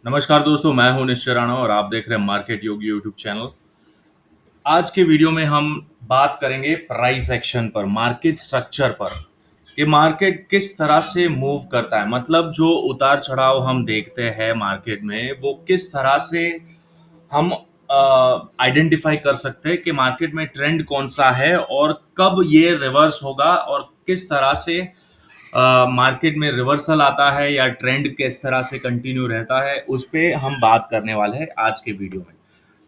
नमस्कार दोस्तों, मैं हूं निश्चय राणा और आप देख रहे हैं मार्केट योगी यूट्यूब चैनल। आज के वीडियो में हम बात करेंगे प्राइस एक्शन पर, मार्केट स्ट्रक्चर पर। कि मार्केट किस तरह से मूव करता है, मतलब जो उतार चढ़ाव हम देखते हैं मार्केट में, वो किस तरह से हम आइडेंटिफाई कर सकते हैं कि मार्केट में ट्रेंड कौन सा है और कब ये रिवर्स होगा और किस तरह से मार्केट में रिवर्सल आता है या ट्रेंड किस तरह से कंटिन्यू रहता है, उस पे हम बात करने वाले हैं आज के वीडियो में।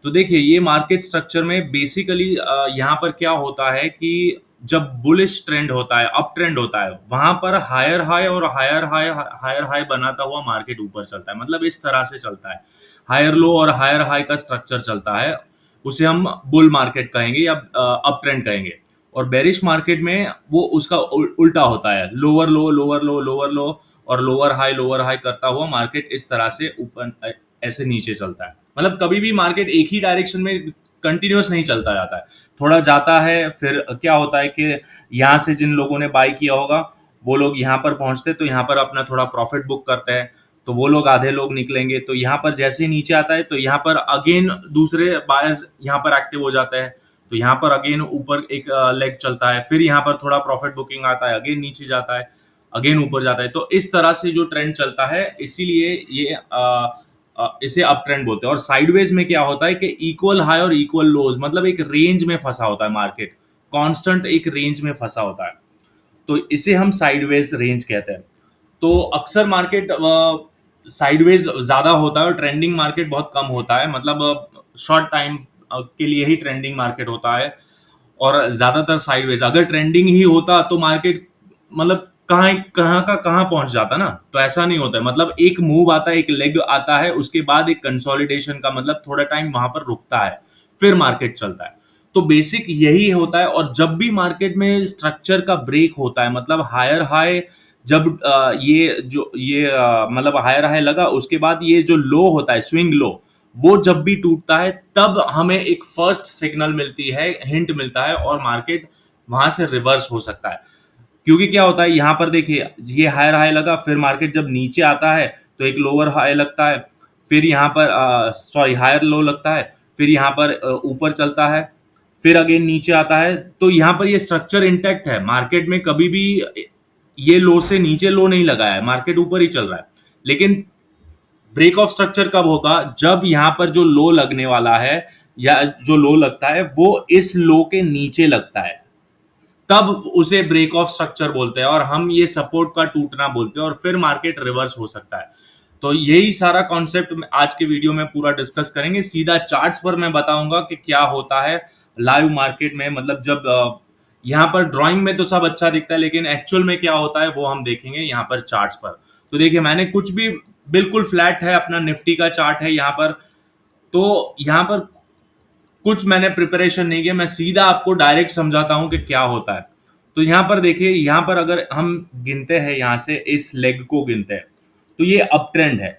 तो देखिए, ये मार्केट स्ट्रक्चर में बेसिकली यहाँ पर क्या होता है कि जब बुलिश ट्रेंड होता है, अप ट्रेंड होता है, वहां पर हायर हाई और हायर हाई बनाता हुआ मार्केट ऊपर चलता है। मतलब इस तरह से चलता है, हायर लो और हायर हाई का स्ट्रक्चर चलता है। उसे हम बुल मार्केट कहेंगे या अप ट्रेंड कहेंगे। और बेरिश मार्केट में वो उसका उल्टा होता है, लोअर लो लोअर लो लोअर लो और लोअर हाई करता हुआ मार्केट इस तरह से ऊपर ऐसे नीचे चलता है। मतलब कभी भी मार्केट एक ही डायरेक्शन में कंटिन्यूअस नहीं चलता जाता है, थोड़ा जाता है। फिर क्या होता है कि यहाँ से जिन लोगों ने बाई किया होगा वो लोग यहाँ पर पहुंचते, तो यहाँ पर अपना थोड़ा प्रॉफिट बुक करते हैं। तो वो लोग, आधे लोग निकलेंगे, तो यहाँ पर जैसे ही नीचे आता है तो यहाँ पर अगेन दूसरे बायर्स यहाँ पर एक्टिव हो जाते हैं। तो यहाँ पर अगेन ऊपर एक लेग चलता है, फिर यहाँ पर थोड़ा प्रॉफिट बुकिंग आता है, अगेन नीचे जाता है, अगेन ऊपर जाता है। तो इस तरह से जो ट्रेंड चलता है, इसीलिए ये इसे अप ट्रेंड बोलते हैं। और साइडवेज में क्या होता है कि इक्वल हाई और इक्वल लोज, मतलब एक रेंज में फंसा होता है मार्केट, कांस्टेंट एक रेंज में फंसा होता है। तो इसे हम साइडवेज रेंज कहते हैं। तो अक्सर मार्केट साइडवेज ज्यादा होता है और ट्रेंडिंग मार्केट बहुत कम होता है। मतलब शॉर्ट टाइम के लिए ही ट्रेंडिंग मार्केट होता है और ज्यादातर साइडवेज। अगर ट्रेंडिंग ही होता तो मार्केट मतलब कहाँ कहाँ का कहाँ पहुंच जाता ना। तो ऐसा नहीं होता है, मतलब एक मूव आता है, एक लेग आता है, उसके बाद एक कंसोलिडेशन का मतलब थोड़ा टाइम वहां पर रुकता है, फिर मार्केट चलता है। तो बेसिक यही होता है। और जब भी मार्केट में स्ट्रक्चर का ब्रेक होता है, मतलब हायर हाई, जब मतलब हायर हाई लगा, उसके बाद ये जो लो होता है, स्विंग लो, वो जब भी टूटता है तब हमें एक फर्स्ट सिग्नल मिलती है, हिंट मिलता है, और मार्केट वहां से रिवर्स हो सकता है। क्योंकि क्या होता है, यहाँ पर देखिए, ये हायर हाई लगा, फिर मार्केट जब नीचे आता है तो एक लोअर हाई लगता है, फिर यहाँ पर सॉरी हायर लो लगता है, फिर यहाँ पर ऊपर चलता है, फिर अगेन नीचे आता है। तो यहाँ पर ये स्ट्रक्चर इंटैक्ट है। मार्केट में कभी भी ये लो से नीचे लो नहीं लगा है, मार्केट ऊपर ही चल रहा है। लेकिन ब्रेक ऑफ स्ट्रक्चर कब होगा, जब यहाँ पर जो लो लगने वाला है या जो लो लगता है वो इस लो के नीचे लगता है, तब उसे ब्रेक ऑफ स्ट्रक्चर बोलते हैं और हम ये सपोर्ट का टूटना बोलते हैं, और फिर मार्केट रिवर्स हो सकता है। तो यही सारा कॉन्सेप्ट आज के वीडियो में पूरा डिस्कस करेंगे। सीधा चार्ट्स पर मैं बताऊंगा कि क्या होता है लाइव मार्केट में। मतलब जब यहाँ पर ड्राइंग में तो सब अच्छा दिखता है, लेकिन एक्चुअल में क्या होता है वो हम देखेंगे यहाँ पर चार्ट्स पर। तो देखिए, मैंने कुछ भी, बिल्कुल फ्लैट है, अपना निफ्टी का चार्ट है यहाँ पर। तो यहाँ पर कुछ मैंने प्रिपरेशन नहीं किया, मैं सीधा आपको डायरेक्ट समझाता हूं कि क्या होता है। तो यहाँ पर देखिए, यहाँ पर अगर हम गिनते हैं, यहाँ से इस लेग को गिनते हैं, तो ये अप ट्रेंड है।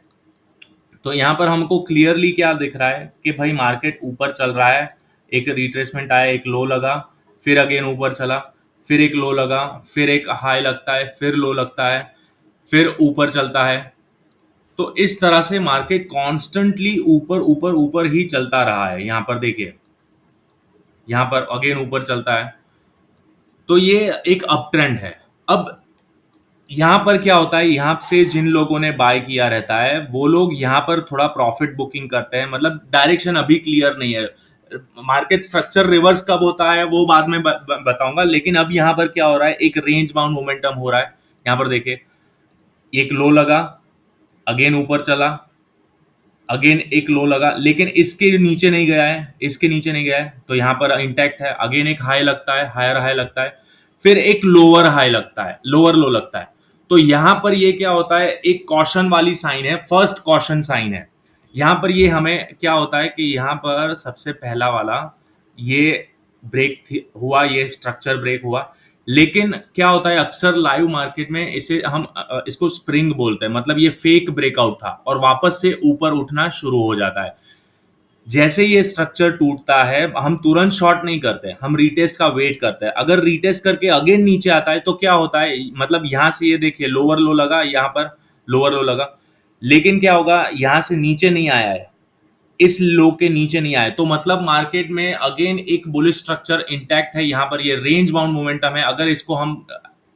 तो यहाँ पर हमको क्लियरली क्या दिख रहा है कि भाई मार्केट ऊपर चल रहा है, एक रिट्रेसमेंट आया, एक लो लगा, फिर अगेन ऊपर चला, फिर एक लो लगा, फिर एक हाई लगता है, फिर लो लगता है, फिर ऊपर चलता है। तो इस तरह से मार्केट कॉन्स्टेंटली ऊपर ऊपर ऊपर ही चलता रहा है। यहाँ पर देखिए, यहाँ पर अगेन ऊपर चलता है। तो ये एक अप ट्रेंड है। अब यहाँ पर क्या होता है, यहाँ से जिन लोगों ने बाय किया रहता है वो लोग यहाँ पर थोड़ा प्रॉफिट बुकिंग करते हैं। मतलब डायरेक्शन अभी क्लियर नहीं है, मार्केट स्ट्रक्चर रिवर्स कब होता है वो बाद में बताऊंगा। लेकिन अब यहाँ पर क्या हो रहा है, एक रेंज बाउंड मोमेंटम हो रहा है। यहाँ पर देखिए, एक लो लगा, अगेन ऊपर चला, अगेन एक लो लगा, लेकिन इसके नीचे नहीं गया है, इसके नीचे नहीं गया है, तो यहाँ पर इंटैक्ट है। अगेन एक हाई लगता है, हायर हाई लगता है, फिर एक लोअर हाई लगता है, लोअर लो लगता है। तो यहाँ पर ये क्या होता है, एक कॉशन वाली साइन है, फर्स्ट कॉशन साइन है। यहाँ पर ये हमें क्या होता है कि यहाँ पर सबसे पहला वाला ये ब्रेक हुआ, ये स्ट्रक्चर ब्रेक हुआ। लेकिन क्या होता है, अक्सर लाइव मार्केट में इसे हम इसको स्प्रिंग बोलते हैं। मतलब ये फेक ब्रेकआउट था और वापस से ऊपर उठना शुरू हो जाता है। जैसे ये स्ट्रक्चर टूटता है, हम तुरंत शॉर्ट नहीं करते, हम रीटेस्ट का वेट करते हैं। अगर रीटेस्ट करके अगेन नीचे आता है तो क्या होता है, मतलब यहां से ये देखिए, लोअर लो लगा, यहाँ पर लोअर लो लगा, लेकिन क्या होगा, यहाँ से नीचे नहीं आया है, इस लो के नीचे नहीं आए, तो मतलब मार्केट में अगेन एक बुलिश स्ट्रक्चर इंटैक्ट है। यहाँ पर ये रेंज बाउंड मोमेंटम है। अगर इसको हम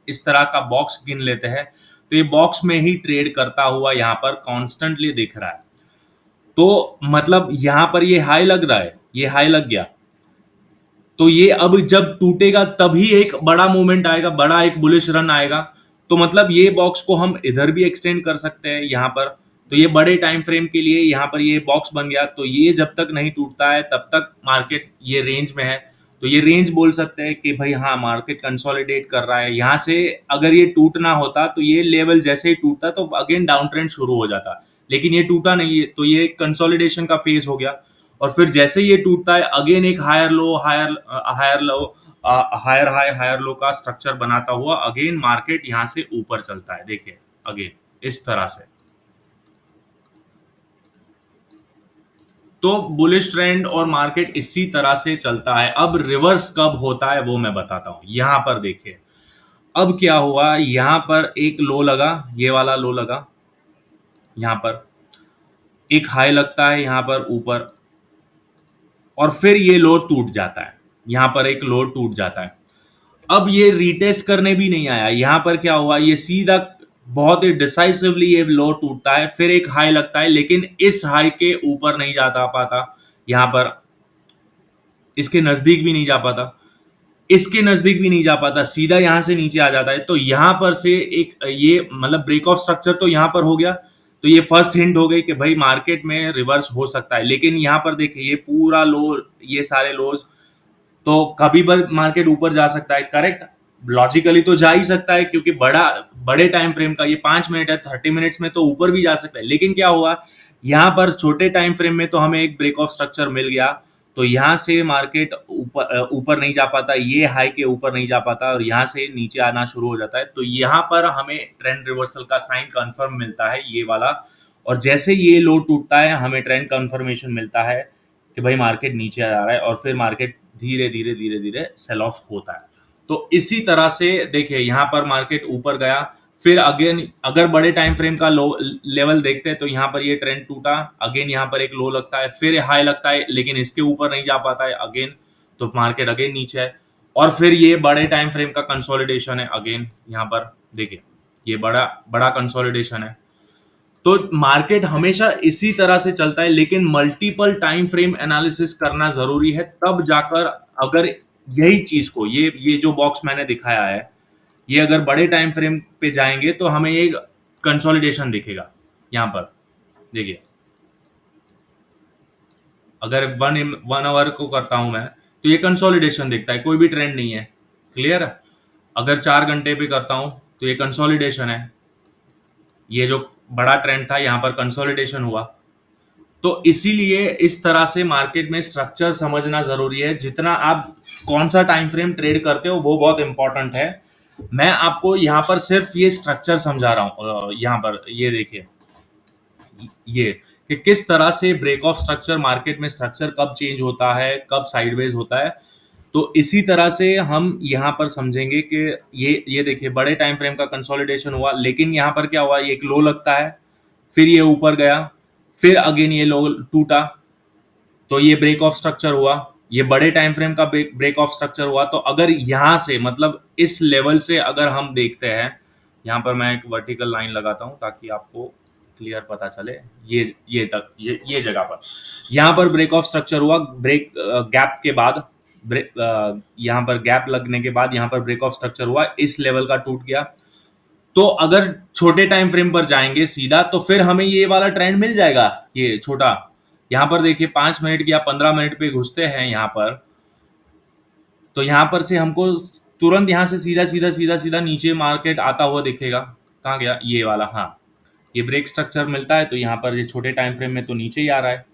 इस तरह का बॉक्स गिन लेते हैं, तो ये बॉक्स में ही ट्रेड करता हुआ यहाँ पर कॉन्स्टेंटली दिख रहा है। तो मतलब यहाँ पर ये हाई लग रहा है, ये हाई लग गया, तो ये अब जब टूटेगा तभी एक बड़ा मूवमेंट आएगा, बड़ा एक बुलिश रन आएगा। तो मतलब ये बॉक्स को हम इधर भी एक्सटेंड कर सकते हैं यहाँ पर। तो ये बड़े टाइम फ्रेम के लिए यहाँ पर ये बॉक्स बन गया, तो ये जब तक नहीं टूटता है तब तक मार्केट ये रेंज में है। तो ये रेंज बोल सकते हैं कि भाई हाँ, मार्केट कंसोलिडेट कर रहा है। यहाँ से अगर ये टूटना होता तो ये लेवल जैसे ही टूटता तो अगेन डाउन ट्रेंड शुरू हो जाता, लेकिन ये टूटा नहीं है, तो ये कंसोलिडेशन का फेज हो गया। और फिर जैसे ये टूटता है अगेन एक higher low, higher low, higher high, higher low का स्ट्रक्चर बनाता हुआ अगेन मार्केट यहां से ऊपर चलता है। देखिए अगेन इस तरह से। तो बुलिश ट्रेंड और मार्केट इसी तरह से चलता है। अब रिवर्स कब होता है वो मैं बताता हूं। यहां पर देखिए अब क्या हुआ, यहां पर एक लो लगा, ये वाला लो लगा, यहां पर एक हाई लगता है यहां पर ऊपर, और फिर ये लो टूट जाता है, यहां पर एक लो टूट जाता है। अब ये रीटेस्ट करने भी नहीं आया, यहां पर क्या हुआ, ये सीधा बहुत ही डिसाइसिवली ये लो टूटता है, फिर एक हाई लगता है, लेकिन इस हाई के ऊपर नहीं जाता पाता, यहां पर इसके नजदीक भी नहीं जा पाता, इसके नजदीक भी नहीं जा पाता, सीधा यहां से नीचे आ जाता है। तो यहां पर से एक ये मतलब ब्रेक ऑफ स्ट्रक्चर तो यहां पर हो गया। तो ये फर्स्ट हिंट हो गई कि भाई मार्केट में रिवर्स हो सकता है। लेकिन यहां पर देखिए ये पूरा लो, ये सारे लोज, तो कभी भी मार्केट ऊपर जा सकता है, करेक्ट। लॉजिकली तो जा ही सकता है, क्योंकि बड़े टाइम फ्रेम का ये 5 मिनट है, 30 मिनट्स में तो ऊपर भी जा सकता है। लेकिन क्या हुआ, यहाँ पर छोटे टाइम फ्रेम में तो हमें एक ब्रेक ऑफ स्ट्रक्चर मिल गया, तो यहाँ से मार्केट ऊपर ऊपर नहीं जा पाता, ये हाई के ऊपर नहीं जा पाता, और यहाँ से नीचे आना शुरू हो जाता है। तो यहाँ पर हमें ट्रेंड रिवर्सल का साइन कंफर्म मिलता है, ये वाला। और जैसे ये लो टूटता है हमें ट्रेंड कंफर्मेशन मिलता है कि भाई मार्केट नीचे आ रहा है, और फिर मार्केट धीरे धीरे धीरे धीरे सेल ऑफ होता है। तो इसी तरह से देखिए यहाँ पर मार्केट ऊपर गया, फिर अगेन अगर बड़े टाइम फ्रेम का लो लेवल देखते हैं तो यहाँ पर ये ट्रेंड टूटा, अगेन यहाँ पर एक लो लगता है, फिर हाई लगता है, लेकिन इसके ऊपर नहीं जा पाता है अगेन, तो मार्केट अगेन नीचे है। और फिर ये बड़े टाइम फ्रेम का कंसोलिडेशन है, अगेन यहाँ पर देखिए ये बड़ा बड़ा कंसोलिडेशन है। तो मार्केट हमेशा इसी तरह से चलता है, लेकिन मल्टीपल टाइम फ्रेम एनालिसिस करना जरूरी है, तब जाकर अगर यही चीज को ये जो बॉक्स मैंने दिखाया है, ये अगर बड़े टाइम फ्रेम पे जाएंगे तो हमें ये कंसोलिडेशन दिखेगा। यहां पर देखिए अगर 1 आवर को करता हूं मैं, तो ये कंसोलिडेशन दिखता है, कोई भी ट्रेंड नहीं है, क्लियर। अगर 4 घंटे पे करता हूं तो ये कंसोलिडेशन है, ये जो बड़ा ट्रेंड था यहाँ पर कंसोलिडेशन हुआ। तो इसीलिए इस तरह से मार्केट में स्ट्रक्चर समझना जरूरी है। जितना आप कौन सा टाइम फ्रेम ट्रेड करते हो वो बहुत इंपॉर्टेंट है। मैं आपको यहाँ पर सिर्फ ये स्ट्रक्चर समझा रहा हूँ। यहाँ पर ये देखिए ये कि किस तरह से ब्रेक ऑफ स्ट्रक्चर, मार्केट में स्ट्रक्चर कब चेंज होता है, कब साइडवेज होता है। तो इसी तरह से हम यहाँ पर समझेंगे कि ये देखिए बड़े टाइम फ्रेम का कंसोलिडेशन हुआ, लेकिन यहाँ पर क्या हुआ, ये एक लो लगता है, फिर ये ऊपर गया, फिर अगेन ये लो टूटा, तो ये ब्रेक ऑफ स्ट्रक्चर हुआ, ये बड़े टाइम फ्रेम का ब्रेक ऑफ स्ट्रक्चर हुआ। तो अगर यहां से मतलब इस लेवल से अगर हम देखते हैं, यहां पर मैं एक वर्टिकल लाइन लगाता हूं ताकि आपको क्लियर पता चले, ये तक ये जगह पर यहां पर ब्रेक ऑफ स्ट्रक्चर हुआ, ब्रेक गैप के बाद यहां पर गैप लगने के बाद यहां पर ब्रेक ऑफ स्ट्रक्चर हुआ, इस लेवल का टूट गया। तो अगर छोटे टाइम फ्रेम पर जाएंगे सीधा, तो फिर हमें ये वाला ट्रेंड मिल जाएगा, ये छोटा। यहां पर देखिए 5 मिनट या 15 मिनट पे घुसते हैं यहां पर, तो यहां पर से हमको तुरंत यहां से सीधा सीधा सीधा सीधा नीचे मार्केट आता हुआ दिखेगा। कहाँ गया ये वाला, हाँ, ये ब्रेक स्ट्रक्चर मिलता है, तो यहाँ पर ये छोटे टाइम फ्रेम में तो नीचे ही आ रहा है।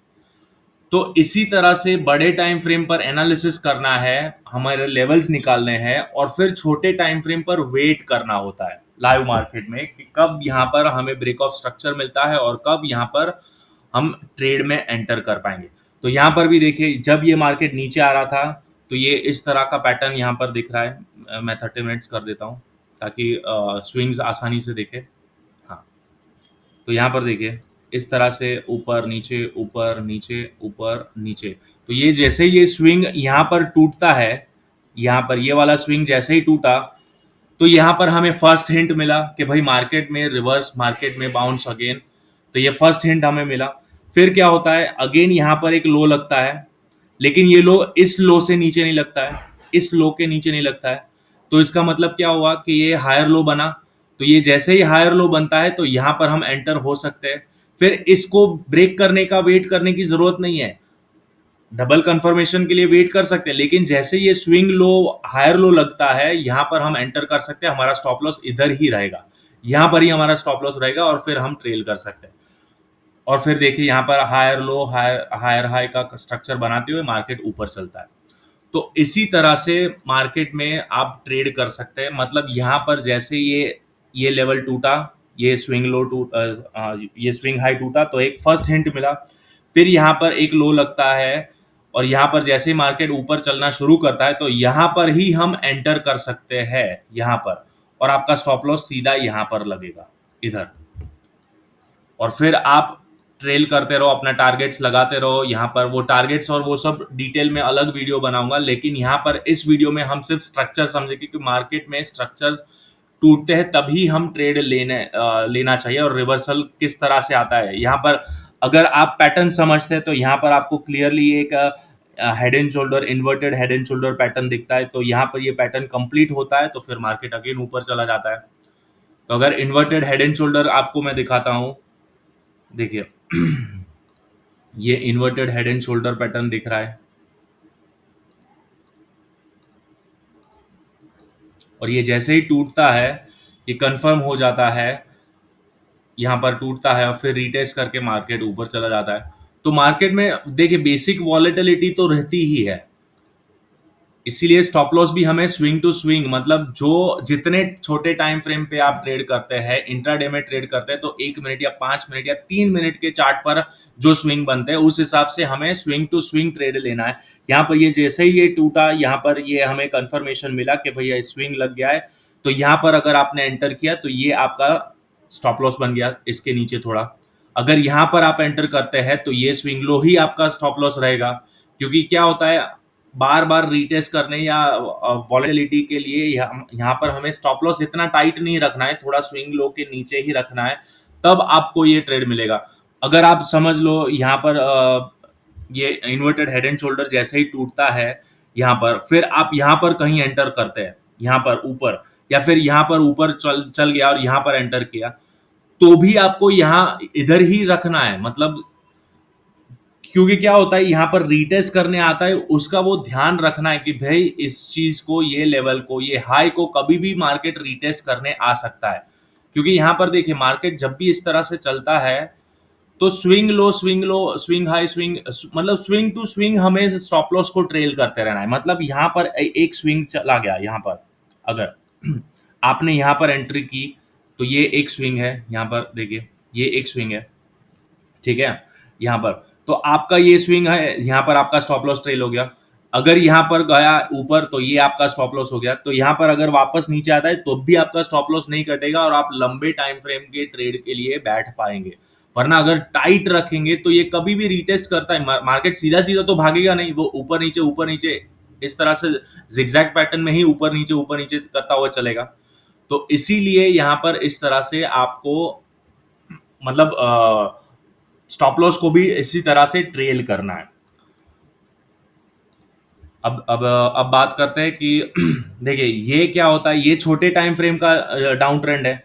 तो इसी तरह से बड़े टाइम फ्रेम पर एनालिसिस करना है, हमारे लेवल्स निकालने हैं, और फिर छोटे टाइम फ्रेम पर वेट करना होता है लाइव मार्केट में कि कब यहाँ पर हमें ब्रेक ऑफ स्ट्रक्चर मिलता है और कब यहाँ पर हम ट्रेड में एंटर कर पाएंगे। तो यहाँ पर भी देखिए जब ये मार्केट नीचे आ रहा था, तो ये इस तरह का पैटर्न यहाँ पर दिख रहा है। मैं 30 मिनट्स कर देता हूँ ताकि स्विंग्स आसानी से देखे। हाँ, तो यहाँ पर देखिए इस तरह से ऊपर नीचे ऊपर नीचे ऊपर नीचे, तो ये जैसे ये स्विंग यहाँ पर टूटता है, यहाँ पर ये वाला स्विंग जैसे ही टूटा, तो यहाँ पर हमें फर्स्ट हिंट मिला कि भाई मार्केट में रिवर्स, मार्केट में बाउंस अगेन। तो ये फर्स्ट हिंट हमें मिला। फिर क्या होता है, अगेन यहाँ पर एक लो लगता है, लेकिन ये लो इस लो से नीचे नहीं लगता है, इस लो के नीचे नहीं लगता है। तो इसका मतलब क्या हुआ कि ये हायर लो बना। तो ये जैसे ही हायर लो बनता है तो यहाँ पर हम एंटर हो सकते हैं। फिर इसको ब्रेक करने का वेट करने की जरूरत नहीं है, डबल कंफर्मेशन के लिए वेट कर सकते हैं, लेकिन जैसे ये स्विंग लो हायर लो लगता है यहाँ पर हम एंटर कर सकते हैं। हमारा स्टॉप लॉस इधर ही रहेगा, यहाँ पर ही हमारा स्टॉप लॉस रहेगा और फिर हम ट्रेल कर सकते हैं। और फिर देखिए यहाँ पर higher low higher higher high का स्ट्रक्चर बनाते हुए मार्केट ऊपर चलता है। तो इसी तरह से मार्केट में आप ट्रेड कर सकते हैं। मतलब यहाँ पर जैसे ये लेवल टूटा, ये स्विंग लो ये स्विंग हाई टूटा, तो एक फर्स्ट हिंट मिला। फिर यहाँ पर एक लो लगता है और यहाँ पर जैसे ही मार्केट ऊपर चलना शुरू करता है तो यहाँ पर ही हम एंटर कर सकते हैं, यहाँ पर, और आपका स्टॉप लॉस सीधा यहाँ पर लगेगा इधर। और फिर आप ट्रेल करते रहो, अपना टारगेट्स लगाते रहो। यहाँ पर वो टारगेट्स और वो सब डिटेल में अलग वीडियो बनाऊंगा, लेकिन यहाँ पर इस वीडियो में हम सिर्फ स्ट्रक्चर समझेंगे कि मार्केट में स्ट्रक्चर्स टूटते हैं तभी हम ट्रेड लेना चाहिए, और रिवर्सल किस तरह से आता है। यहाँ पर अगर आप पैटर्न समझते हैं तो यहाँ पर आपको क्लियरली एक head and shoulder, inverted head and shoulder pattern दिखता है। तो यहाँ पर ये पैटर्न कंप्लीट होता है तो फिर मार्केट अगेन ऊपर चला जाता है। तो अगर इन्वर्टेड हेड एंड शोल्डर आपको मैं दिखाता हूँ, देखिए ये inverted head and shoulder pattern दिख रहा है, और ये जैसे ही टूटता है ये कंफर्म हो जाता है, यहाँ पर टूटता है और फिर रीटेस्ट करके मार्केट ऊपर चला जाता है। तो मार्केट में देखिए बेसिक वॉलेटिलिटी तो रहती ही है, इसीलिए स्टॉप लॉस भी हमें स्विंग टू स्विंग, मतलब जो जितने छोटे टाइम फ्रेम पे आप ट्रेड करते हैं, इंट्राडे में ट्रेड करते हैं, तो 1 मिनट या 5 मिनट या 3 मिनट के चार्ट पर जो स्विंग बनते हैं उस हिसाब से हमें स्विंग टू स्विंग ट्रेड लेना है। यहाँ पर ये जैसे ही ये टूटा, यहाँ पर ये हमें कंफर्मेशन मिला कि भैया स्विंग लग गया है, तो यहाँ पर अगर आपने एंटर किया तो ये आपका स्टॉप लॉस बन गया इसके नीचे थोड़ा। अगर यहाँ पर आप एंटर करते हैं तो ये स्विंग लो ही आपका स्टॉप लॉस रहेगा, क्योंकि क्या होता है बार बार रीटेस्ट करने या वॉलेटिलिटी के लिए यहाँ पर हमें स्टॉप लॉस इतना टाइट नहीं रखना है, थोड़ा स्विंग लो के नीचे ही रखना है, तब आपको ये ट्रेड मिलेगा। अगर आप समझ लो यहाँ पर ये इन्वर्टेड हेड एंड शोल्डर जैसे ही टूटता है यहाँ पर, फिर आप यहाँ पर कहीं एंटर करते हैं, यहाँ पर ऊपर, या फिर यहाँ पर ऊपर चल गया और यहाँ पर एंटर किया, तो भी आपको यहाँ इधर ही रखना है। मतलब क्योंकि क्या होता है यहाँ पर रीटेस्ट करने आता है, उसका वो ध्यान रखना है कि भाई इस चीज को, ये लेवल को, ये हाई को कभी भी मार्केट रीटेस्ट करने आ सकता है। क्योंकि यहाँ पर देखिए मार्केट जब भी इस तरह से चलता है तो swing low swing low swing high swing, मतलब स्विंग टू स्विंग हमें स्टॉप लॉस को ट्रेल करते रहना है। मतलब यहाँ पर एक स्विंग चला गया, यहाँ पर अगर आपने यहाँ पर एंट्री की तो ये एक स्विंग है, यहाँ पर देखिए ये एक स्विंग है, ठीक है, यहाँ पर तो आपका ये स्विंग है, यहाँ पर आपका स्टॉप लॉस ट्रेल हो गया। अगर यहाँ पर गया ऊपर तो ये आपका स्टॉप लॉस हो गया। तो यहाँ पर अगर वापस नीचे आता है तो भी आपका स्टॉप लॉस नहीं कटेगा और आप लंबे टाइम फ्रेम के ट्रेड के लिए बैठ पाएंगे। वरना अगर टाइट रखेंगे तो ये कभी भी रीटेस्ट करता है, मार्केट सीधा सीधा तो भागेगा नहीं, वो ऊपर नीचे इस तरह से जिगजैग पैटर्न में ही ऊपर नीचे करता हुआ चलेगा। तो इसीलिए यहाँ पर इस तरह से आपको मतलब स्टॉप लॉस को भी इसी तरह से ट्रेल करना है। अब बात करते हैं कि देखिए ये क्या होता है, ये छोटे टाइम फ्रेम का डाउन ट्रेंड है,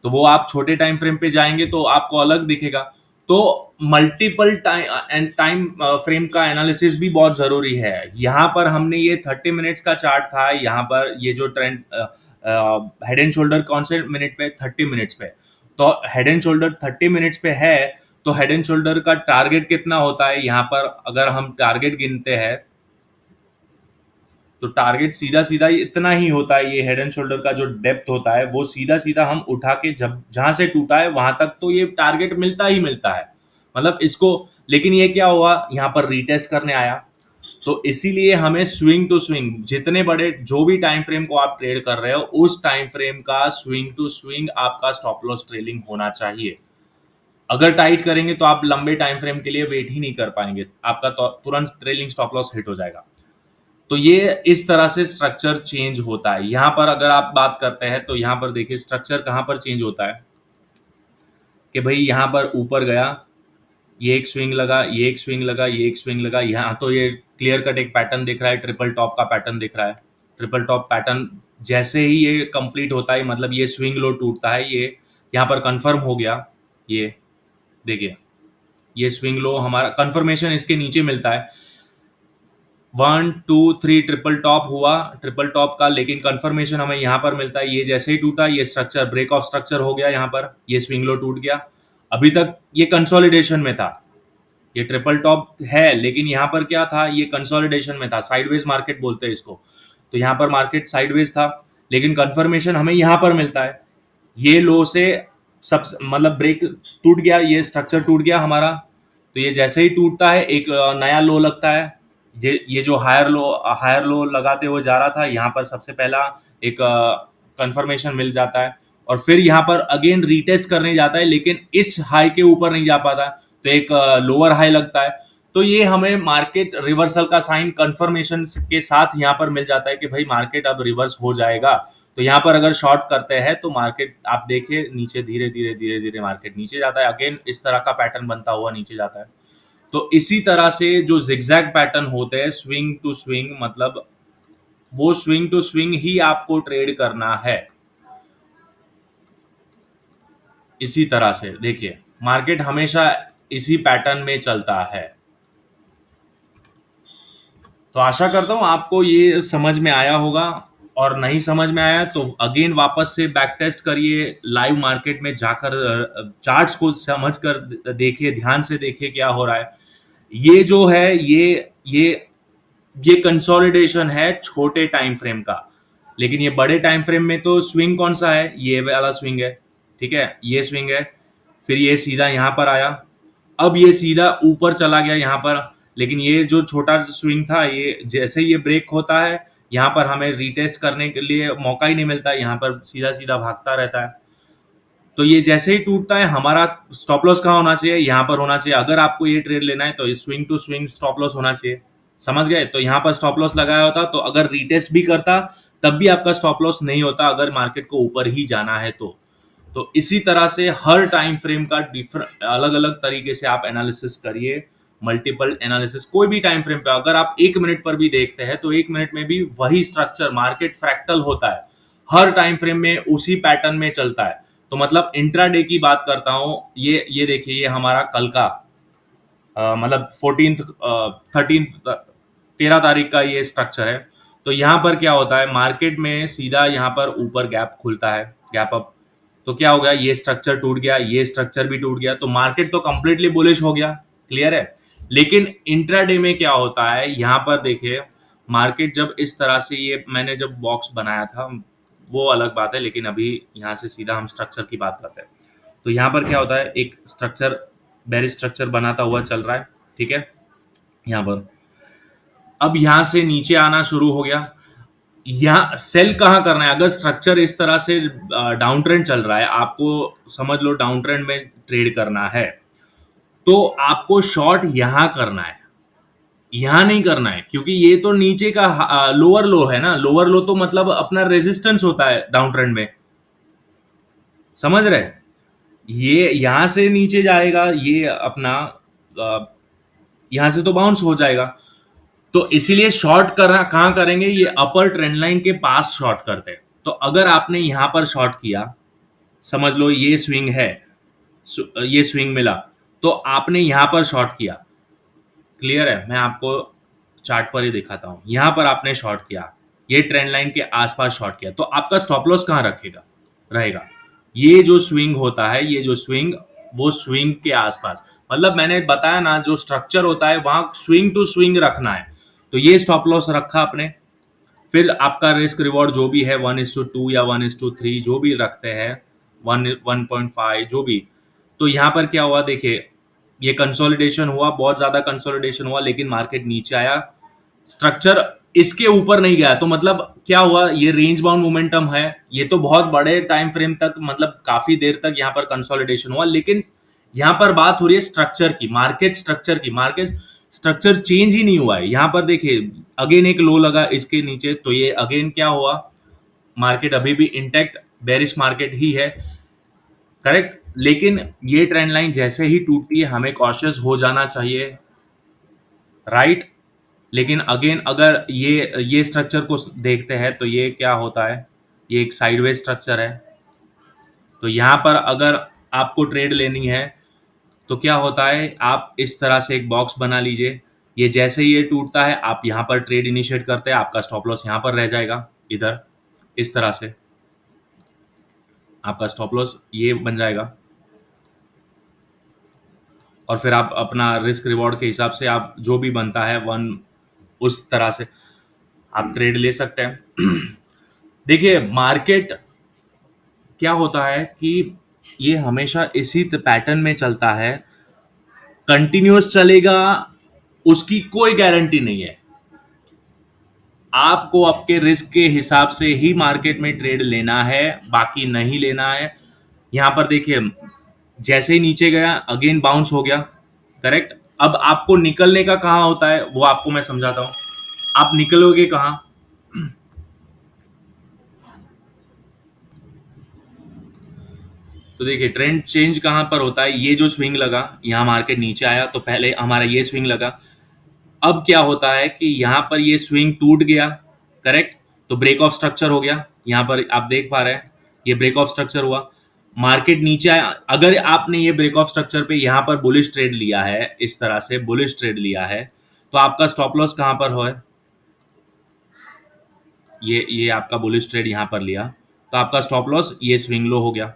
तो वो आप छोटे टाइम फ्रेम पे जाएंगे तो आपको अलग दिखेगा। तो मल्टीपल टाइम फ्रेम का एनालिसिस भी बहुत जरूरी है। यहाँ पर हमने ये 30 मिनट्स का चार्ट था, यहाँ पर ये जो ट्रेंड हेड एंड शोल्डर कौन से मिनट पे, 30 मिनट्स पे। तो हेड एंड शोल्डर 30 मिनट्स पे है, तो हेड एंड शोल्डर का टारगेट कितना होता है, यहाँ पर अगर हम टारगेट गिनते हैं तो टारगेट सीधा सीधा इतना ही होता है। ये हेड एंड शोल्डर का जो डेप्थ होता है वो सीधा सीधा हम उठा के जब जहां से टूटा है वहां तक तो ये टारगेट मिलता ही मिलता है, मतलब इसको। लेकिन ये क्या हुआ, यहाँ पर रीटेस्ट करने आया, तो इसीलिए हमें स्विंग टू स्विंग, जितने बड़े जो भी टाइम फ्रेम को आप ट्रेड कर रहे हो उस टाइम फ्रेम का स्विंग टू स्विंग आपका स्टॉप लॉस ट्रेलिंग होना चाहिए। अगर टाइट करेंगे तो आप लंबे टाइम फ्रेम के लिए वेट ही नहीं कर पाएंगे, आपका तुरंत ट्रेलिंग स्टॉप लॉस हिट हो जाएगा। तो ये इस तरह से स्ट्रक्चर चेंज होता है। यहाँ पर अगर आप बात करते हैं तो यहाँ पर देखिए स्ट्रक्चर कहाँ पर चेंज होता है कि भाई यहाँ पर ऊपर गया, ये एक स्विंग लगा, ये एक स्विंग लगा, ये एक स्विंग लगा, यहाँ तो ये क्लियर कट एक पैटर्न दिख रहा है, ट्रिपल टॉप का पैटर्न दिख रहा है। ट्रिपल टॉप पैटर्न जैसे ही ये कंप्लीट होता है, मतलब ये स्विंग लो टूटता है, ये यहाँ पर कंफर्म हो गया। ये देखिए, ये स्विंग लो हमारा कंफर्मेशन इसके नीचे मिलता है। 1 2 3 ट्रिपल टॉप हुआ, ट्रिपल टॉप का, लेकिन कंफर्मेशन हमें यहाँ पर मिलता है। ये जैसे ही टूटा, ये स्ट्रक्चर ब्रेक ऑफ स्ट्रक्चर हो गया, यहाँ पर ये स्विंग लो टूट गया। अभी तक ये कंसोलिडेशन में था, ये ट्रिपल टॉप है, लेकिन यहाँ पर क्या था, ये कंसोलिडेशन में था, साइडवेज मार्केट बोलते हैं इसको। तो यहाँ पर मार्केट साइडवेज था, लेकिन कंफर्मेशन हमें यहाँ पर मिलता है। ये लो से सब मतलब ब्रेक टूट गया, ये स्ट्रक्चर टूट गया हमारा। तो ये जैसे ही टूटता है, एक नया लो लगता है। ये जो हायर लो लगाते हुए जा रहा था, यहाँ पर सबसे पहला एक कंफर्मेशन मिल जाता है, और फिर यहाँ पर अगेन रीटेस्ट करने जाता है, लेकिन इस हाई के ऊपर नहीं जा पाता, तो एक लोअर हाई लगता है। तो ये हमें मार्केट रिवर्सल का साइन कंफर्मेशन के साथ यहाँ पर मिल जाता है कि भाई मार्केट अब रिवर्स हो जाएगा। तो यहाँ पर अगर शॉर्ट करते हैं तो मार्केट आप देखिए नीचे धीरे धीरे धीरे धीरे मार्केट नीचे जाता है, अगेन इस तरह का पैटर्न बनता हुआ नीचे जाता है। तो इसी तरह से जो जिगजैग पैटर्न होते हैं स्विंग टू स्विंग, मतलब वो स्विंग टू स्विंग ही आपको ट्रेड करना है। इसी तरह से देखिए मार्केट हमेशा इसी पैटर्न में चलता है। तो आशा करता हूं आपको ये समझ में आया होगा, और नहीं समझ में आया तो अगेन वापस से बैक टेस्ट करिए, लाइव मार्केट में जाकर चार्ट्स को समझ कर देखिए, ध्यान से देखिए क्या हो रहा है। ये जो है ये कंसोलिडेशन है छोटे टाइम फ्रेम का, लेकिन ये बड़े टाइम फ्रेम में तो स्विंग कौन सा है, ये वाला स्विंग है, ठीक है, ये स्विंग है। फिर ये सीधा यहाँ पर आया, अब ये सीधा ऊपर चला गया यहाँ पर, लेकिन ये जो छोटा स्विंग था, ये जैसे ये ब्रेक होता है, यहाँ पर हमें रीटेस्ट करने के लिए मौका ही नहीं मिलता, यहाँ पर सीधा सीधा भागता रहता है। तो ये जैसे ही टूटता है, हमारा स्टॉप लॉस कहाँ होना चाहिए, यहाँ पर होना चाहिए। अगर आपको ये ट्रेड लेना है तो ये swing to swing stop loss होना चाहिए, समझ गए। तो यहाँ पर स्टॉप लॉस लगाया होता, तो अगर रीटेस्ट भी करता तब भी आपका स्टॉप लॉस नहीं होता, अगर मार्केट को ऊपर ही जाना है तो इसी तरह से हर टाइम फ्रेम का डिफरेंट अलग अलग तरीके से आप एनालिसिस करिए, मल्टीपल एनालिसिस। कोई भी टाइम फ्रेम पे अगर आप 1 मिनट पर भी देखते हैं तो 1 मिनट में भी वही स्ट्रक्चर, मार्केट फ्रैक्टल होता है, हर टाइम फ्रेम में उसी पैटर्न में चलता है। तो मतलब इंट्राडे की बात करता हूं, ये देखिए, ये हमारा कल का मतलब 13 तारीख का ये स्ट्रक्चर है। तो यहाँ पर क्या होता है, मार्केट में सीधा यहाँ पर ऊपर गैप खुलता है, गैप अप। तो क्या हो गया, ये स्ट्रक्चर टूट गया, ये स्ट्रक्चर भी टूट गया, तो मार्केट तो कंप्लीटली बुलिश हो गया, क्लियर है। लेकिन इंट्राडे में क्या होता है, यहाँ पर देखिए मार्केट जब इस तरह से, ये मैंने जब बॉक्स बनाया था वो अलग बात है, लेकिन अभी यहाँ से सीधा हम स्ट्रक्चर की बात करते हैं। तो यहाँ पर क्या होता है, एक स्ट्रक्चर बेरिश स्ट्रक्चर बनाता हुआ चल रहा है, ठीक है। यहाँ पर अब यहाँ से नीचे आना शुरू हो गया, यहाँ सेल कहाँ करना है, अगर स्ट्रक्चर इस तरह से डाउन ट्रेंड चल रहा है, आपको समझ लो डाउन ट्रेंड में ट्रेड करना है, तो आपको शॉर्ट यहाँ करना है, यहाँ नहीं करना है, क्योंकि ये तो नीचे का लोअर लो है ना। लोअर लो तो मतलब अपना रेजिस्टेंस होता है डाउन ट्रेंड में, समझ रहे। ये यहां से नीचे जाएगा, ये अपना यहां से तो बाउंस हो जाएगा। तो इसीलिए शॉर्ट करना कहां करेंगे, ये अपर ट्रेंड लाइन के पास शॉर्ट करते हैं। तो अगर आपने यहां पर शॉर्ट किया, समझ लो ये स्विंग है, ये स्विंग मिला, तो आपने यहां पर शॉर्ट किया, क्लियर है। मैं आपको चार्ट पर ही दिखाता हूं, यहां पर आपने शॉर्ट किया, ये ट्रेंड लाइन के आसपास शॉर्ट किया, तो आपका स्टॉप लॉस कहां रहेगा, ये जो स्विंग होता है, ये जो स्विंग, वो स्विंग के आसपास, मतलब मैंने बताया ना, जो स्ट्रक्चर होता है वहां स्विंग टू स्विंग रखना है। तो ये स्टॉप लॉस रखा आपने, फिर आपका रिस्क रिवॉर्ड जो भी है 1:2 या 1:3 जो भी रखते हैं, 1.5 जो भी। तो यहाँ पर क्या हुआ, देखिए ये कंसोलिडेशन हुआ, बहुत ज्यादा कंसोलिडेशन हुआ, लेकिन मार्केट नीचे आया, स्ट्रक्चर इसके ऊपर नहीं गया। तो मतलब क्या हुआ, ये रेंज बाउंड मोमेंटम है, ये तो बहुत बड़े टाइम फ्रेम तक, मतलब काफी देर तक यहाँ पर कंसोलिडेशन हुआ, लेकिन यहां पर बात हो रही है स्ट्रक्चर की, मार्केट स्ट्रक्चर की। मार्केट स्ट्रक्चर चेंज ही नहीं हुआ है। यहां पर देखिए अगेन एक लो लगा इसके नीचे, तो ये अगेन क्या हुआ, मार्केट अभी भी इंटैक्ट बेरिश मार्केट ही है, करेक्ट। लेकिन ये ट्रेंड लाइन जैसे ही टूटती है हमें कॉशियस हो जाना चाहिए, राइट। लेकिन अगेन अगर ये स्ट्रक्चर को देखते हैं तो ये क्या होता है, ये एक साइडवेज स्ट्रक्चर है। तो यहां पर अगर आपको ट्रेड लेनी है तो क्या होता है, आप इस तरह से एक बॉक्स बना लीजिए। ये जैसे ही ये टूटता है आप यहाँ पर ट्रेड इनिशिएट करते हैं, आपका स्टॉप लॉस यहाँ पर रह जाएगा, इधर इस तरह से आपका स्टॉप लॉस ये बन जाएगा। और फिर आप अपना रिस्क रिवॉर्ड के हिसाब से आप जो भी बनता है वन, उस तरह से आप ट्रेड ले सकते हैं। देखिए मार्केट क्या होता है कि ये हमेशा इसी पैटर्न में चलता है, कंटिन्यूअस चलेगा उसकी कोई गारंटी नहीं है। आपको आपके रिस्क के हिसाब से ही मार्केट में ट्रेड लेना है, बाकी नहीं लेना है। यहां पर देखिए जैसे ही नीचे गया अगेन बाउंस हो गया, करेक्ट। अब आपको निकलने का कहां होता है वो आपको मैं समझाता हूं। आप निकलोगे कहां, तो देखिए ट्रेंड चेंज कहां पर होता है, ये जो स्विंग लगा यहां मार्केट नीचे आया तो पहले हमारा ये स्विंग लगा। अब क्या होता है कि यहां पर ये स्विंग टूट गया, करेक्ट। तो ब्रेक ऑफ स्ट्रक्चर हो गया, यहां पर आप देख पा रहे हैं ये ब्रेक ऑफ स्ट्रक्चर हुआ, मार्केट नीचे आया। अगर आपने ये ब्रेक ऑफ स्ट्रक्चर पे यहां पर बुलिश ट्रेड लिया है, इस तरह से बुलिश ट्रेड लिया है, तो आपका स्टॉप लॉस कहां पर हो है, ये आपका बुलिश ट्रेड यहां पर लिया तो आपका स्टॉप लॉस ये स्विंग लो हो गया।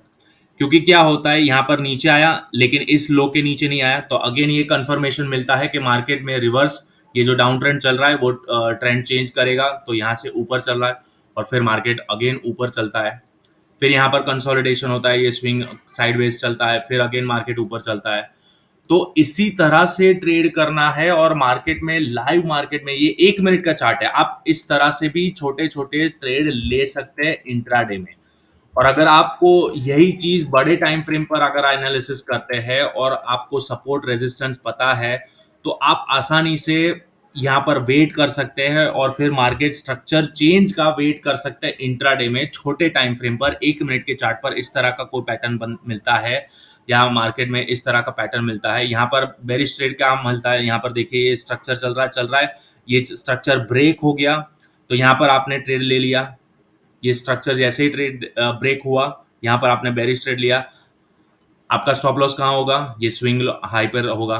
क्योंकि क्या होता है यहां पर नीचे आया लेकिन इस लो के नीचे नहीं आया, तो अगेन ये कंफर्मेशन मिलता है कि मार्केट में रिवर्स ये जो डाउन ट्रेंड चल रहा है वो ट्रेंड चेंज करेगा, तो यहां से ऊपर चल रहा है और फिर मार्केट अगेन ऊपर चलता है। फिर यहाँ पर कंसोलिडेशन होता है, ये स्विंग साइडवेज चलता है, फिर अगेन मार्केट ऊपर चलता है। तो इसी तरह से ट्रेड करना है। और मार्केट में, लाइव मार्केट में, ये 1 मिनट का चार्ट है, आप इस तरह से भी छोटे छोटे ट्रेड ले सकते हैं इंट्राडे में। और अगर आपको यही चीज बड़े टाइम फ्रेम पर अगर एनालिसिस करते हैं और आपको सपोर्ट रेजिस्टेंस पता है तो आप आसानी से यहाँ पर वेट कर सकते हैं और फिर मार्केट स्ट्रक्चर चेंज का वेट कर सकते हैं इंट्राडे में। छोटे टाइम फ्रेम पर 1 मिनट के चार्ट पर इस तरह का कोई पैटर्न मिलता है, या मार्केट में इस तरह का पैटर्न मिलता है। यहाँ पर बेरिश ट्रेड का मिलता है, यहाँ पर देखिए ये स्ट्रक्चर चल रहा है, ये स्ट्रक्चर ब्रेक हो गया तो यहाँ पर आपने ट्रेड ले लिया। ये स्ट्रक्चर जैसे ही ट्रेड ब्रेक हुआ यहाँ पर आपने बेरिश ट्रेड लिया, आपका स्टॉप लॉस कहाँ होगा, ये स्विंग हाई पर होगा,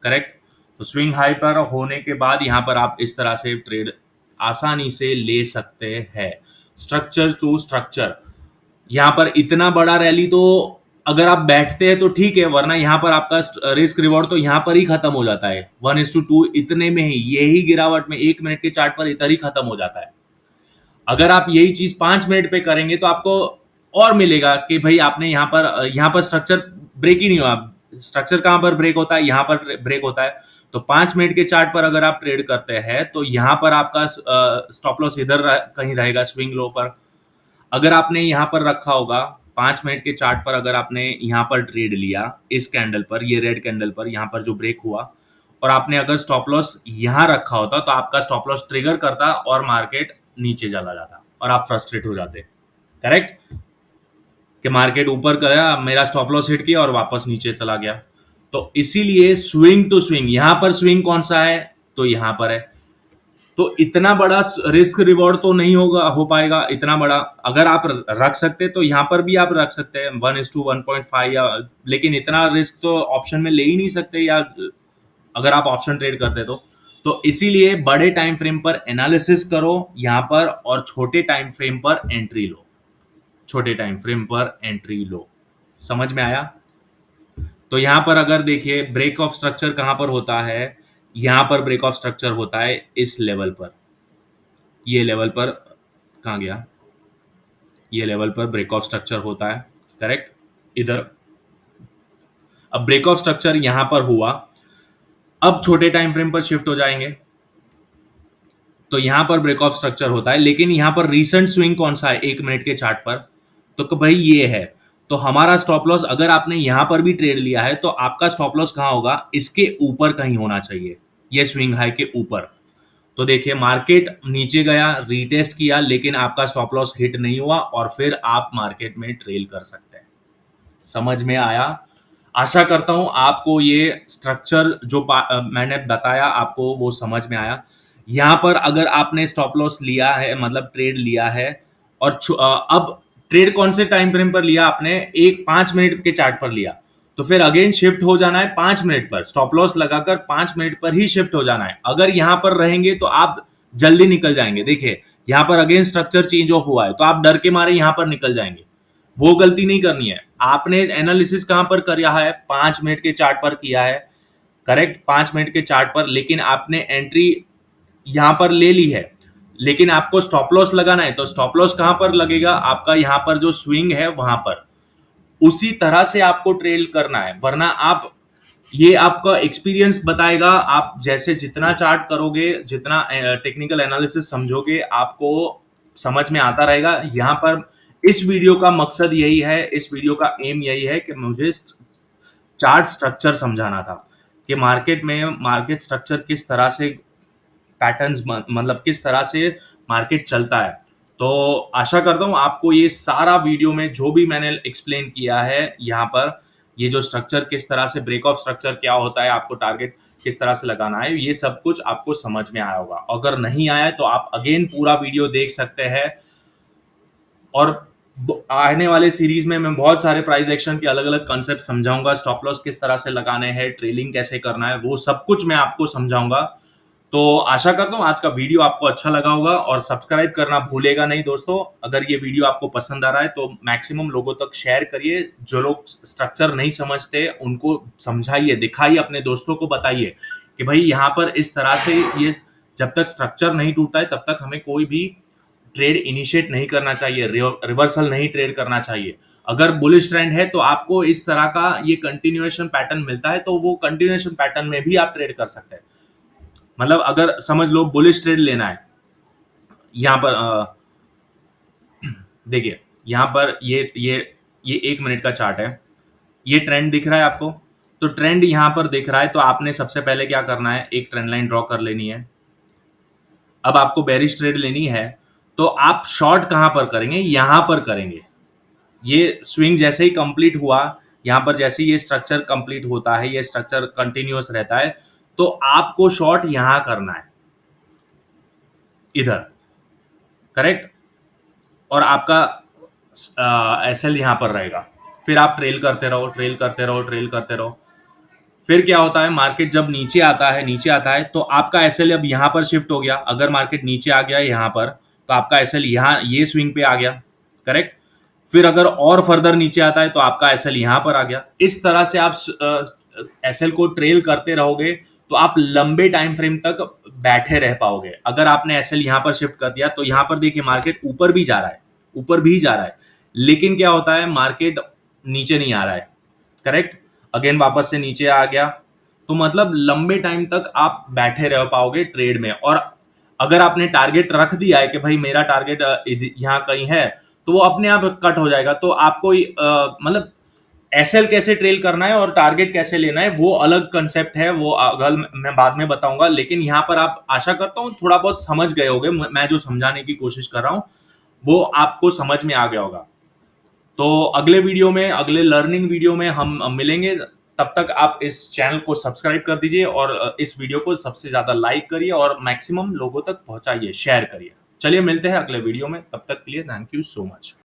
करेक्ट। तो स्विंग हाई पर होने के बाद यहाँ पर आप इस तरह से ट्रेड आसानी से ले सकते हैं, स्ट्रक्चर टू स्ट्रक्चर। यहाँ पर इतना बड़ा रैली तो अगर आप बैठते हैं तो ठीक है, वरना यहाँ पर आपका रिस्क रिवॉर्ड तो यहाँ पर ही खत्म हो जाता है, 1:2 इतने में ही, यही गिरावट में 1 मिनट के चार्ट पर इधर ही खत्म हो जाता है। अगर आप यही चीज 5 मिनट पे करेंगे तो आपको और मिलेगा कि भाई आपने यहाँ पर स्ट्रक्चर ब्रेक ही नहीं हुआ। स्ट्रक्चर कहां पर ब्रेक होता है, यहाँ पर ब्रेक होता है। तो 5 मिनट के चार्ट पर अगर आप ट्रेड करते हैं तो यहाँ पर आपका स्टॉप लॉस इधर कहीं रहेगा स्विंग लो पर। अगर आपने यहाँ पर रखा होगा 5 मिनट के चार्ट पर, अगर आपने यहाँ पर ट्रेड लिया इस कैंडल पर, ये रेड कैंडल पर यहाँ पर जो ब्रेक हुआ, और आपने अगर स्टॉप लॉस यहाँ रखा होता तो आपका स्टॉप लॉस ट्रिगर करता और मार्केट नीचे चला जाता और आप फ्रस्ट्रेट हो जाते, करेक्ट। कि मार्केट ऊपर गया, मेरा स्टॉप लॉस हिट किया और वापस नीचे चला गया। तो इसीलिए स्विंग टू स्विंग, यहां पर स्विंग कौन सा है, तो यहां पर है। तो इतना बड़ा रिस्क रिवॉर्ड तो नहीं होगा, हो पाएगा इतना बड़ा। अगर आप रख सकते तो यहां पर भी आप रख सकते हैं 1:1.5 या, लेकिन इतना रिस्क तो ऑप्शन में ले ही नहीं सकते, या अगर आप ऑप्शन ट्रेड करते तो इसीलिए बड़े टाइम फ्रेम पर एनालिसिस करो यहां पर, और छोटे टाइम फ्रेम पर एंट्री लो, छोटे टाइम फ्रेम पर एंट्री लो। समझ में आया। तो यहां पर अगर देखिए ब्रेक ऑफ स्ट्रक्चर कहां पर होता है, यहां पर ब्रेक ऑफ स्ट्रक्चर होता है इस लेवल पर, ये लेवल पर, कहां गया, ये लेवल पर ब्रेक ऑफ स्ट्रक्चर होता है, करेक्ट, इधर। अब ब्रेक ऑफ स्ट्रक्चर यहां पर हुआ, अब छोटे टाइम फ्रेम पर शिफ्ट हो जाएंगे तो यहां पर ब्रेक ऑफ स्ट्रक्चर होता है, लेकिन यहां पर रीसेंट स्विंग कौन सा है 1 मिनट के चार्ट पर, तो भाई ये है। तो हमारा स्टॉप लॉस अगर आपने यहां पर भी ट्रेड लिया है तो आपका स्टॉप लॉस कहां होगा, इसके ऊपर कहीं होना चाहिए, ये स्विंग हाई के ऊपर। तो देखिए मार्केट नीचे गया, रीटेस्ट किया, लेकिन आपका स्टॉप लॉस हिट नहीं हुआ और फिर आप मार्केट में ट्रेल कर सकते हैं। समझ में आया? आशा करता हूं आपको ये स्ट्रक्चर जो मैंने बताया आपको वो समझ में आया। यहां पर अगर आपने स्टॉप लॉस लिया है, मतलब ट्रेड लिया है, और अब ट्रेड कौन से टाइम फ्रेम पर लिया आपने, एक 5 मिनट के चार्ट पर लिया, तो फिर अगेन शिफ्ट हो जाना है 5 मिनट पर, स्टॉप लॉस लगाकर 5 मिनट पर ही शिफ्ट हो जाना है। अगर यहां पर रहेंगे तो आप जल्दी निकल जाएंगे। देखिए यहां पर अगेन स्ट्रक्चर चेंज ऑफ हुआ है तो आप डर के मारे यहां पर निकल जाएंगे, वो गलती नहीं करनी है। आपने एनालिसिस कहां पर किया है, 5 मिनट के चार्ट पर किया है, करेक्ट, 5 मिनट के चार्ट पर, लेकिन आपने एंट्री यहां पर ले ली है, लेकिन आपको स्टॉप लॉस लगाना है तो स्टॉप लॉस कहां पर लगेगा, आपका यहां पर जो स्विंग है वहां पर। उसी तरह से आपको ट्रेल करना है, वरना आप, ये आपका एक्सपीरियंस बताएगा, आप जैसे जितना चार्ट करोगे, जितना टेक्निकल एनालिसिस समझोगे, आपको समझ में आता रहेगा। यहां पर इस वीडियो का मकसद यही है, इस वीडियो का एम यही है कि मुझे चार्ट स्ट्रक्चर समझाना था कि मार्केट में मार्केट स्ट्रक्चर किस तरह से, पैटर्न्स मतलब किस तरह से मार्केट चलता है। तो आशा करता हूं आपको ये सारा वीडियो में जो भी मैंने एक्सप्लेन किया है यहाँ पर, ये जो स्ट्रक्चर किस तरह से, ब्रेक ऑफ स्ट्रक्चर क्या होता है, आपको टारगेट किस तरह से लगाना है, ये सब कुछ आपको समझ में आया होगा। अगर नहीं आया है तो आप अगेन पूरा वीडियो देख सकते हैं। और आने वाले सीरीज में मैं बहुत सारे प्राइस एक्शन के अलग अलग कॉन्सेप्ट समझाऊंगा, स्टॉप लॉस किस तरह से लगाने हैं, ट्रेलिंग कैसे करना है, वो सब कुछ मैं आपको समझाऊंगा। तो आशा करता हूँ आज का वीडियो आपको अच्छा लगा होगा, और सब्सक्राइब करना भूलेगा नहीं दोस्तों। अगर ये वीडियो आपको पसंद आ रहा है तो मैक्सिमम लोगों तक शेयर करिए। जो लोग स्ट्रक्चर नहीं समझते उनको समझाइए, दिखाइए, अपने दोस्तों को बताइए कि भाई यहाँ पर इस तरह से, ये जब तक स्ट्रक्चर नहीं टूटता है तब तक हमें कोई भी ट्रेड इनिशिएट नहीं करना चाहिए, रिवर्सल नहीं ट्रेड करना चाहिए। अगर बुलिश ट्रेंड है तो आपको इस तरह का ये कंटिन्यूएशन पैटर्न मिलता है, तो वो कंटिन्यूएशन पैटर्न में भी आप ट्रेड कर सकते हैं। मतलब अगर समझ लो बुलिश ट्रेड लेना है, यहाँ पर देखिए यहाँ पर ये 1 मिनट का चार्ट है, ये ट्रेंड दिख रहा है आपको, तो ट्रेंड यहाँ पर दिख रहा है, तो आपने सबसे पहले क्या करना है, एक ट्रेंड लाइन ड्रॉ कर लेनी है। अब आपको बेरिश ट्रेड लेनी है तो आप शॉर्ट कहां पर करेंगे, यहां पर करेंगे। ये स्विंग जैसे ही कंप्लीट हुआ, यहां पर जैसे ही ये स्ट्रक्चर कंप्लीट होता है, ये स्ट्रक्चर कंटिन्यूअस रहता है, तो आपको शॉर्ट यहां करना है, इधर, करेक्ट, और आपका एसएल यहां पर रहेगा। फिर आप ट्रेल करते रहो, ट्रेल करते रहो, ट्रेल करते रहो। फिर क्या होता है, मार्केट जब नीचे आता है, नीचे आता है, तो आपका एसएल अब यहां पर शिफ्ट हो गया। अगर मार्केट नीचे आ गया यहां पर, तो आपका एसएल यहां ये स्विंग पे आ गया, करेक्ट। फिर अगर और फर्दर नीचे आता है तो आपका एसएल यहां पर आ गया। इस तरह से आप एसएल को ट्रेल करते रहोगे तो आप लंबे टाइम फ्रेम तक बैठे रह पाओगे। अगर आपने एसएल यहां पर शिफ्ट कर दिया तो यहां पर देखिए मार्केट ऊपर भी जा रहा है, ऊपर भी जा रहा है, लेकिन क्या होता है, मार्केट नीचे नहीं आ रहा है, करेक्ट, अगेन वापस से नीचे आ गया। तो मतलब लंबे टाइम तक आप बैठे रह पाओगे ट्रेड में। और अगर आपने टारगेट रख दिया है कि भाई मेरा टारगेट यहाँ कहीं है, तो वो अपने आप कट हो जाएगा। तो आपको मतलब एसएल कैसे ट्रेल करना है और टारगेट कैसे लेना है वो अलग कंसेप्ट है, वो अगर मैं बाद में बताऊंगा। लेकिन यहाँ पर आप, आशा करता हूँ थोड़ा बहुत समझ गए होंगे, मैं जो समझाने की कोशिश कर रहा हूँ वो आपको समझ में आ गया होगा। तो अगले वीडियो में, अगले लर्निंग वीडियो में हम मिलेंगे। तब तक आप इस चैनल को सब्सक्राइब कर दीजिए और इस वीडियो को सबसे ज्यादा लाइक करिए और मैक्सिमम लोगों तक पहुंचाइए, शेयर करिए। चलिए मिलते हैं अगले वीडियो में, तब तक के लिए थैंक यू सो मच।